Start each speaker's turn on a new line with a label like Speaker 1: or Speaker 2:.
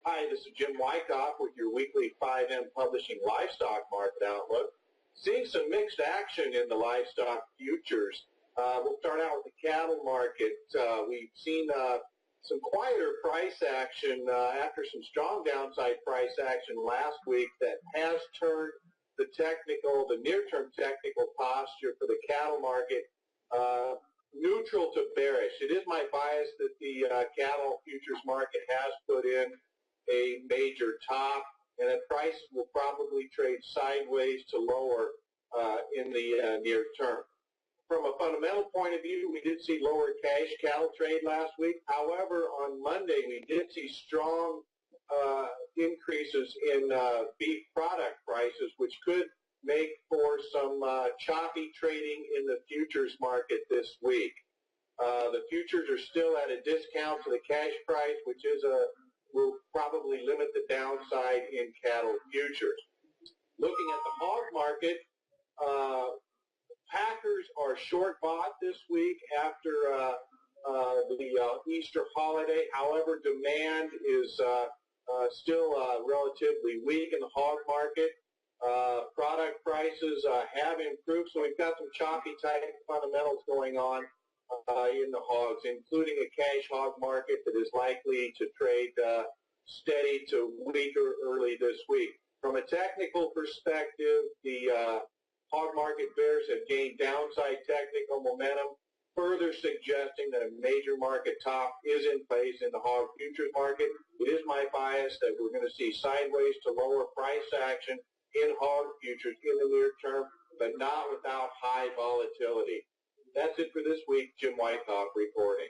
Speaker 1: Hi, this is Jim Wyckoff with your weekly 5M Publishing Livestock Market Outlook. Seeing some mixed action in the livestock futures. We'll start out with the cattle market. We've seen some quieter price action after some strong downside price action last week that has turned the near-term technical posture for the cattle market neutral to bearish. It is my bias that the cattle futures market has put in a major top, and that prices will probably trade sideways to lower in the near term. From a fundamental point of view, we did see lower cash cattle trade last week. However, on Monday, we did see strong increases in beef product prices, which could make for some choppy trading in the futures market this week. The futures are still at a discount to the cash price, which will probably limit the downside in cattle futures. Looking at the hog market, packers are short bought this week after the Easter holiday. However, demand is still relatively weak in the hog market. Product prices have improved, so we've got some choppy type fundamentals going on in the hogs, including a cash hog market that is likely to trade steady to weaker early this week. From a technical perspective, the hog market bears have gained downside technical momentum, further suggesting that a major market top is in place in the hog futures market. It is my bias that we're going to see sideways to lower price action in hog futures in the near term, but not without high volatility. That's it for this week. Jim Wyckoff reporting.